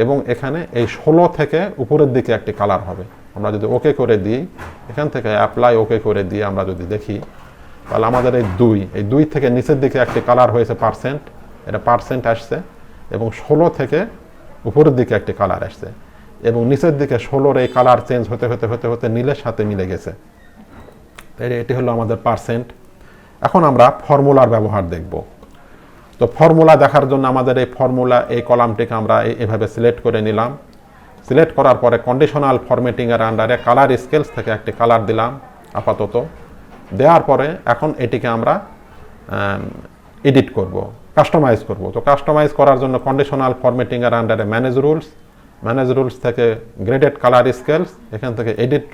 Speaker 1: এবং এখানে এই 16 থেকে উপরের দিকে একটি কালার হবে। আমরা যদি ওকে করে দিই, এখান থেকে অ্যাপ্লাই ওকে করে দিয়ে আমরা যদি দেখি, তাহলে আমাদের এই 2 থেকে নিচের দিকে একটি কালার হয়েছে পার্সেন্ট, এটা পার্সেন্ট আসছে, এবং 16 থেকে উপরের দিকে একটি কালার আসছে, এবং নিচের দিকে 16-র এই কালার চেঞ্জ হতে হতে নীলের সাথে মিলে গেছে। এটি হলো আমাদের পার্সেন্ট। এখন আমরা ফর্মুলার ব্যবহার দেখব। তো ফর্মুলা দেখার জন্য আমাদের এই কলামটিকে আমরা এভাবে সিলেক্ট করে নিলাম। সিলেক্ট করার পরে কন্ডিশনাল ফরম্যাটিংয়ের আন্ডারে কালার স্কেলস থেকে একটি কালার দিলাম আপাতত। দেওয়ার পরে এখন এটিকে আমরা এডিট করব, কাস্টমাইজ করব। তো কাস্টমাইজ করার জন্য কন্ডিশনাল ফরম্যাটিংয়ের আন্ডারে ম্যানেজ রুলস থেকে গ্রেডেড কালার স্কেলস, এখান থেকে এডিট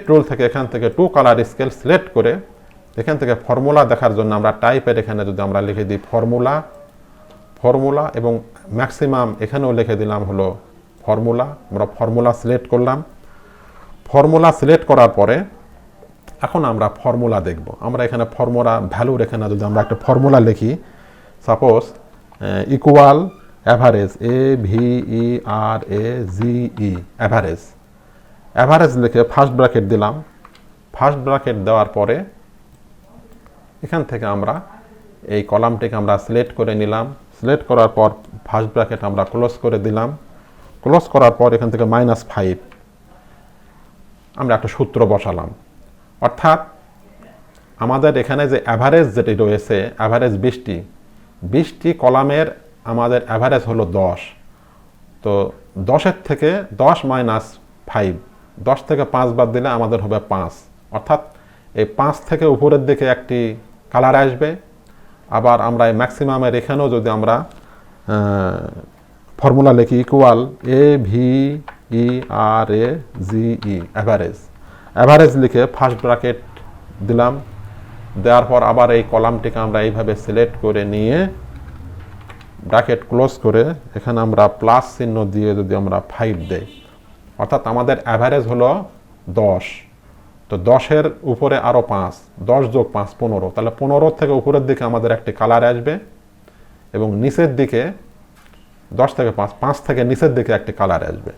Speaker 1: রুল থেকে এখান থেকে 2 কালার স্কেল সিলেক্ট করে এখান থেকে ফর্মুলা দেখার জন্য আমরা টাইপের এখানে যদি আমরা লিখে দিই ফর্মুলা, এবং ম্যাক্সিমাম এখানেও লিখে দিলাম হলো ফর্মুলা। আমরা ফর্মুলা সিলেক্ট করলাম। ফর্মুলা সিলেক্ট করার পরে এখন আমরা ফর্মুলা দেখব। আমরা এখানে ফর্মুলা ভ্যালুর এখানে যদি আমরা একটা ফর্মুলা লিখি, suppose equal average, AVERAGE, average লিখে ফার্স্ট ব্র্যাকেট দিলাম। ফার্স্ট ব্র্যাকেট দেওয়ার পরে এখান থেকে আমরা এই কলামটিকে আমরা সিলেক্ট করে নিলাম। সিলেক্ট করার পর ফার্স্ট ব্র্যাকেট আমরা ক্লোজ করে দিলাম। ক্লোজ করার পর এখান থেকে -5 আমরা একটা সূত্র বসালাম। অর্থাৎ আমাদের এখানে যে অ্যাভারেজ যেটি রয়েছে, অ্যাভারেজ 20টি কলামের আমাদের অ্যাভারেজ হলো 10। তো 10-এর থেকে 10 - 5, 10 থেকে 5 বাদ দিলে আমাদের হবে 5, অর্থাৎ এই 5 থেকে উপরের দিকে একটি কালার আসবে। আবার আমরা এই ম্যাক্সিমামের এখানেও যদি আমরা ফর্মুলা লিখি ইকুয়াল AVERAGE অ্যাভারেজ লিখে ফার্স্ট ব্র্যাকেট দিলাম, দেওয়ার পর আবার এই কলামটিকে আমরা এইভাবে সিলেক্ট করে নিয়ে ব্র্যাকেট ক্লোজ করে এখানে আমরা প্লাস চিহ্ন দিয়ে যদি আমরা 5 দেই, অর্থাৎ আমাদের অ্যাভারেজ হলো 10। তো 10-এর উপরে আরও 5, 10 যোগ 5 15, তাহলে 15 থেকে উপরের দিকে আমাদের একটি কালার আসবে এবং নিচের দিকে 10 থেকে 5 থেকে নিচের দিকে একটি কালার আসবে।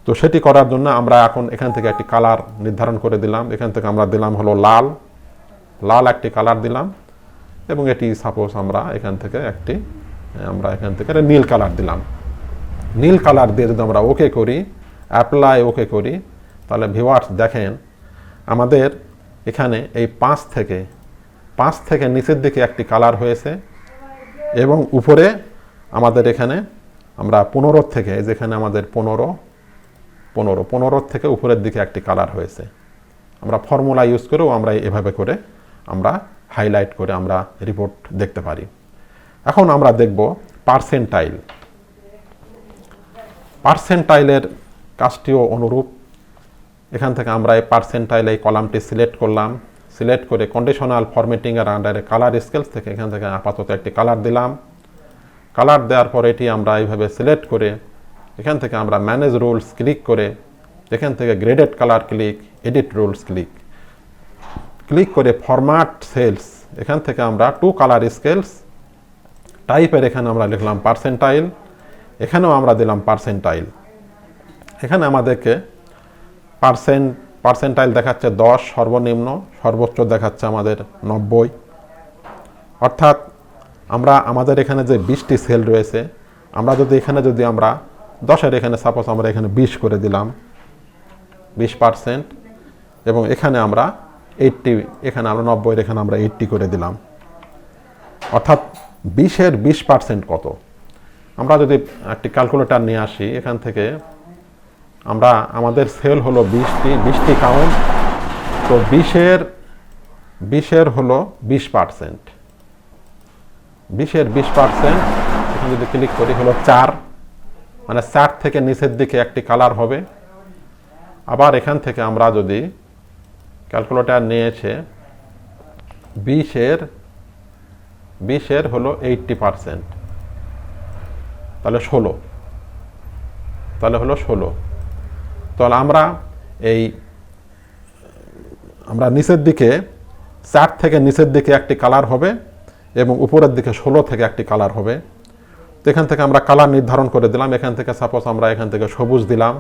Speaker 1: তো সেটি করার জন্য আমরা এখন এখান থেকে একটি কালার নির্ধারণ করে দিলাম। এখান থেকে আমরা দিলাম হলো লাল একটি কালার দিলাম এবং এটি সাপোজ আমরা এখান থেকে নীল কালার দিলাম। নীল কালার দিয়ে যদি আমরা ওকে করি, অ্যাপ্লাই ওকে করি, তাহলে ভিউয়ার্স দেখেন আমাদের এখানে এই 5 থেকে নিচের দিকে একটি কালার হয়েছে এবং উপরে আমাদের এখানে আমরা 15 থেকে, যেখানে আমাদের 15 থেকে উপরের দিকে একটি কালার হয়েছে। আমরা ফর্মুলা ইউজ করেও আমরা এভাবে করে আমরা হাইলাইট করে আমরা রিপোর্ট দেখতে পারি। এখন আমরা দেখব পার্সেন্টাইলের কাজটিও অনুরূপ। এখান থেকে আমরা এই পার্সেন্টাইল এই কলামটি সিলেক্ট করলাম, সিলেক্ট করে কন্ডিশনাল ফরম্যাটিংয়ের আন্ডারে কালার স্কেলস থেকে এখান থেকে আপাতত একটি কালার দিলাম। কালার দেওয়ার পর এটি আমরা এইভাবে সিলেক্ট করে এখান থেকে আমরা ম্যানেজ রুলস ক্লিক করে এখান থেকে graded colour click, edit rules click করে ফরম্যাট সেলস, এখান থেকে আমরা টু কালার স্কেলস টাইপের এখানে আমরা লিখলাম পার্সেন্টাইল, এখানেও আমরা দিলাম পার্সেন্টাইল। এখানে আমাদেরকে পার্সেন্টাইল দেখাচ্ছে 10 সর্বনিম্ন, সর্বোচ্চ দেখাচ্ছে আমাদের 90। অর্থাৎ আমাদের এখানে যে 20টি সেল রয়েছে, আমরা যদি এখানে আমরা 10-এর এখানে সাপোজ আমরা এখানে 20 করে দিলাম 20%, এবং এখানে আমরা 80, এখানে আমরা 90-এর এখানে আমরা 80 করে দিলাম। অর্থাৎ 20-এর 20% কত? আমরা যদি একটি ক্যালকুলেটর নিয়ে আসি, এখান থেকে আমাদের সেল হলো 20টি কাউন্ট, তো 20-এর হলো 20%, 20-এর 20% এখানে যদি ক্লিক করি হলো 4, মানে 4 থেকে নিচের দিকে একটি কালার হবে। আবার এখান থেকে আমরা যদি ক্যালকুলেটর নিয়েছে 20-এর হলো 80%, তাহলে 16, তাহলে হলো 16। তাহলে আমরা নিচের দিকে 4 থেকে নিচের দিকে একটি কালার হবে এবং উপরের দিকে 16 থেকে একটি কালার হবে। তো এখান থেকে আমরা কালার নির্ধারণ করে দিলাম। এখান থেকে সাপোজ আমরা এখান থেকে সবুজ দিলাম,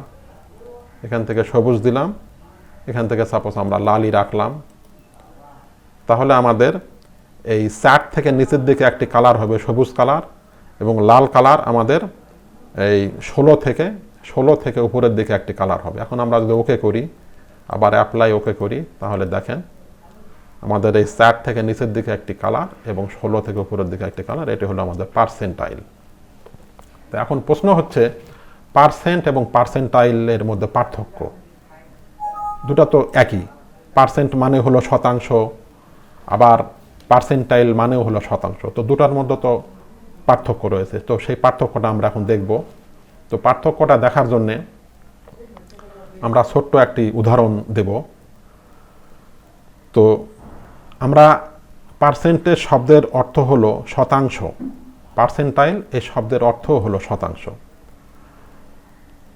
Speaker 1: এখান থেকে সাপোজ আমরা লালই রাখলাম। তাহলে আমাদের এই 4 থেকে নিচের দিকে একটি কালার হবে সবুজ কালার এবং লাল কালার আমাদের এই 16 থেকে উপরের দিকে একটি কালার হবে। এখন আমরা যদি ওকে করি, আবার অ্যাপ্লাই ওকে করি, তাহলে দেখেন আমাদের এই 4 থেকে নিচের দিকে একটি কালার এবং 16 থেকে উপরের দিকে একটি কালার, এটি হলো আমাদের পার্সেন্টাইল। তো এখন প্রশ্ন হচ্ছে পার্সেন্ট এবং পার্সেন্টাইলের মধ্যে পার্থক্য। দুটা তো একই, পার্সেন্ট মানে হলো শতাংশ, আবার পার্সেন্টাইল মানেও হলো শতাংশ। তো দুটার মধ্যে তো পার্থক্য রয়েছে। তো সেই পার্থক্যটা আমরা এখন দেখব। তো পার্থক্যটা দেখার জন্যে আমরা ছোট্ট একটি উদাহরণ দেব। তো আমরা পার্সেন্টেজ শব্দের অর্থ হলো শতাংশ, পার্সেন্টাইল এই শব্দের অর্থ হলো শতাংশ।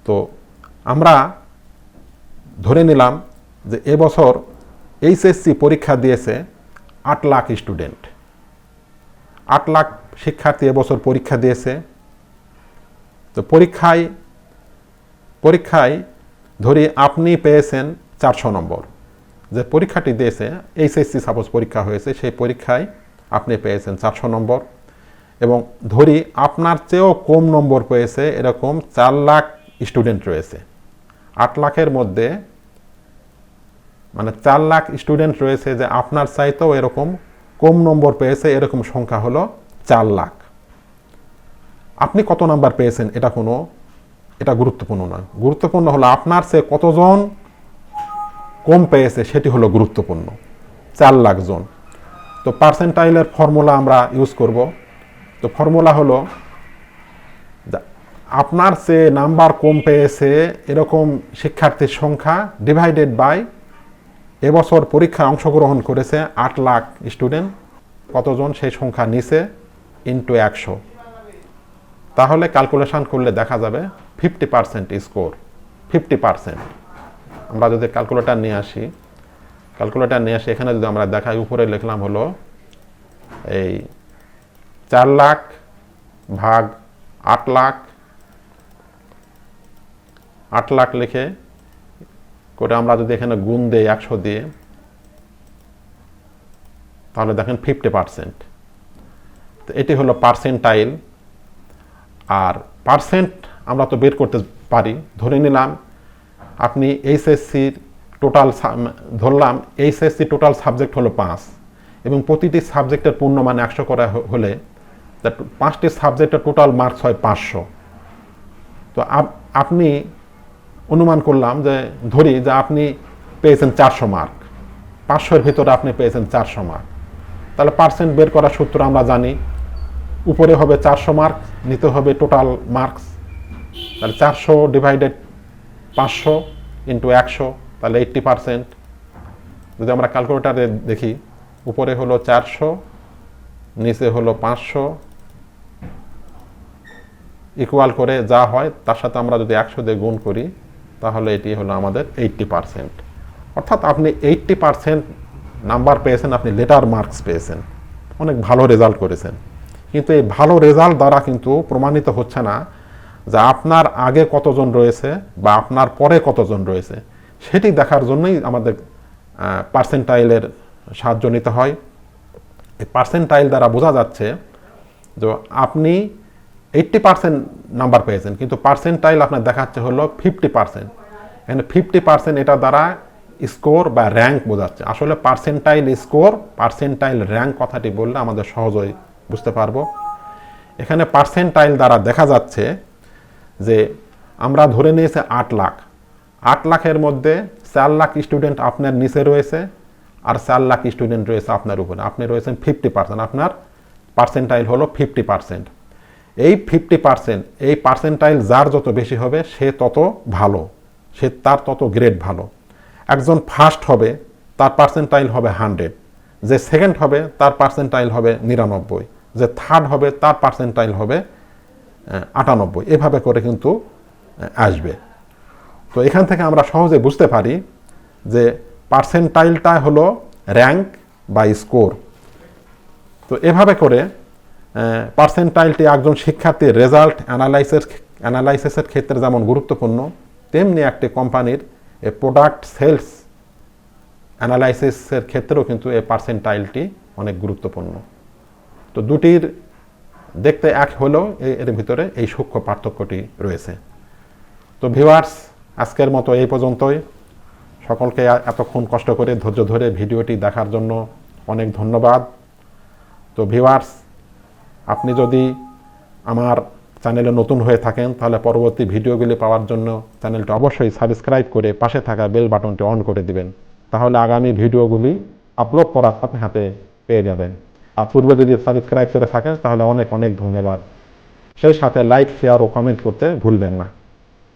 Speaker 1: তো আমরা ধরে নিলাম যে এবছর এইচএসসি পরীক্ষা দিয়েছে 8 লাখ স্টুডেন্ট, 8 লাখ শিক্ষার্থী এবছর পরীক্ষা দিয়েছে। তো পরীক্ষায় ধরি আপনি পেয়েছেন 400 নম্বর, যে পরীক্ষাটি দিয়েছে এইচএসসি সাপোজ পরীক্ষা হয়েছে, সেই পরীক্ষায় আপনি পেয়েছেন 400 নম্বর, এবং ধরি আপনার চেয়েও কম নম্বর পেয়েছে এরকম 4 লাখ স্টুডেন্ট রয়েছে। 8 লাখের মধ্যে মানে 4 লাখ স্টুডেন্ট রয়েছে যে আপনার চাইতেও এরকম কম নম্বর পেয়েছে, এরকম সংখ্যা হলো 4 লাখ। আপনি কত নাম্বার পেয়েছেন এটা কোনো এটা গুরুত্বপূর্ণ নয়। গুরুত্বপূর্ণ হলো আপনার সে কতজন কম পেয়েছে সেটি হলো গুরুত্বপূর্ণ। 4 লাখ জন। তো পার্সেন্টাইলের ফর্মুলা আমরা ইউজ করব। তো ফর্মুলা হলো আপনার সে নাম্বার কম পেয়েছে এরকম শিক্ষার্থীর সংখ্যা ডিভাইডেড বাই এবছর পরীক্ষায় অংশগ্রহণ করেছে 8 লাখ স্টুডেন্ট, কতজন সেই সংখ্যা নিচে ইন্টু 100। তাহলে ক্যালকুলেশন করলে দেখা যাবে 50% স্কোর। 50%। আমরা যদি ক্যালকুলেটর নিয়ে আসি, এখানে যদি আমরা দেখাই, উপরে লিখলাম হলো এই 4 লাখ ভাগ 8 লাখ, 8 লাখ লিখে করে আমরা যদি এখানে গুণ দেই 100 দিয়ে, তাহলে দেখেন 50%। তো এটি হলো পার্সেন্টাইল। আর পার্সেন্ট আমরা তো বের করতে পারি। ধরে নিলাম আপনি এইচএসসির টোটাল ধরলাম এইচএসসি টোটাল সাবজেক্ট হলো 5 এবং প্রতিটি সাবজেক্টের পূর্ণমান 100 করা হলে 5টি সাবজেক্টের টোটাল মার্কস হয় 500। তো আপনি অনুমান করলাম যে ধরি যে আপনি পেয়েছেন 400 মার্ক, 500-এর ভিতরে আপনি পেয়েছেন 400 মার্ক। তাহলে পার্সেন্ট বের করার সূত্র আমরা জানি, উপরে হবে 400 মার্ক, নিতে হবে টোটাল মার্কস। তাহলে 400 ডিভাইডেড 500 ইন্টু 100, তাহলে 80%। যদি আমরা ক্যালকুলেটারে দেখি, উপরে হলো 400, নিচে হলো 500, ইকুয়াল করে যা হয় তার সাথে আমরা যদি 100 দিয়ে গুণ করি, তাহলে এটি হলো আমাদের 80%। অর্থাৎ আপনি 80% নাম্বার পেয়েছেন, আপনি লেটার মার্কস পেয়েছেন, অনেক ভালো রেজাল্ট করেছেন। কিন্তু এই ভালো রেজাল্ট দ্বারা কিন্তু প্রমাণিত হচ্ছে না যে আপনার আগে কতজন রয়েছে বা আপনার পরে কতজন রয়েছে। সেটি দেখার জন্যই আমাদের পার্সেন্টাইলের সাহায্য নিতে হয়। এই পার্সেন্টাইল দ্বারা বোঝা যাচ্ছে যে আপনি 80% নাম্বার পেয়েছেন, কিন্তু পার্সেন্টাইল আপনার দেখাচ্ছে হলো 50%। এখানে 50% এটা দ্বারা স্কোর বা র্যাঙ্ক বোঝাচ্ছে। আসলে পার্সেন্টাইল স্কোর, পার্সেন্টাইল র্যাঙ্ক কথাটি বললে আমাদের সহজেই বুঝতে পারবো। এখানে পার্সেন্টাইল দ্বারা দেখা যাচ্ছে যে আমরা ধরে নিয়েছি 8 লাখ। 8 লাখের মধ্যে 4 লাখ স্টুডেন্ট আপনার নিচে রয়েছে আর 4 লাখ স্টুডেন্ট রয়েছে আপনার উপরে। আপনি রয়েছেন 50%, আপনার পার্সেন্টাইল হলো 50%। এই 50%, এই পার্সেন্টাইল যার যত বেশি হবে সে তত ভালো, তার তত গ্রেড ভালো। একজন ফার্স্ট হবে, তার পার্সেন্টাইল হবে 100, যে সেকেন্ড হবে তার পার্সেন্টাইল হবে 99, যে থার্ড হবে তার পার্সেন্টাইল হবে 98। এভাবে করে কিন্তু আসবে। তো এখান থেকে আমরা সহজে বুঝতে পারি যে পার্সেন্টাইলটা হলো র্যাঙ্ক বা স্কোর। তো এভাবে করে পার্সেন্টাইলটি একজন শিক্ষার্থীর রেজাল্ট অ্যানালাইসিসের ক্ষেত্রে যেমন গুরুত্বপূর্ণ, তেমনি একটি কোম্পানির প্রোডাক্ট সেলস অ্যানালাইসিসের ক্ষেত্রেও কিন্তু এই পার্সেন্টাইলটি অনেক গুরুত্বপূর্ণ। তো দুটির দেখতে এক হলেও এর ভিতরে এই সূক্ষ্ম পার্থক্যটি রয়েছে। তো ভিউয়ার্স, আজকের মতো এই পর্যন্তই। সকলকে এতক্ষণ কষ্ট করে ধৈর্য ধরে ভিডিওটি দেখার জন্য অনেক ধন্যবাদ। তো ভিউয়ার্স, আপনি যদি আমার চ্যানেলে নতুন হয়ে থাকেন তাহলে পরবর্তী ভিডিওগুলি পাওয়ার জন্য চ্যানেলটি অবশ্যই সাবস্ক্রাইব করে পাশে থাকা বেল বাটনটি অন করে দিবেন। তাহলে আগামী ভিডিওগুলি আপলোড করার সাথে সাথে পেয়ে যাবেন। আর পূর্বে যদি সাবস্ক্রাইব করে থাকেন তাহলে অনেক অনেক ধন্যবাদ। সেই সাথে লাইক, শেয়ার ও কমেন্ট করতে ভুলবেন না।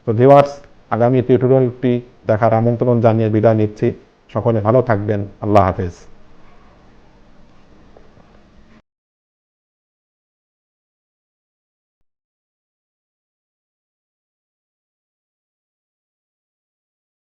Speaker 1: তো ভিউয়ার্স, আগামী টিউটোরিয়ালটি দেখার আমন্ত্রণ জানিয়ে বিদায় নিচ্ছি। সকলে ভালো থাকবেন। আল্লাহ হাফেজ।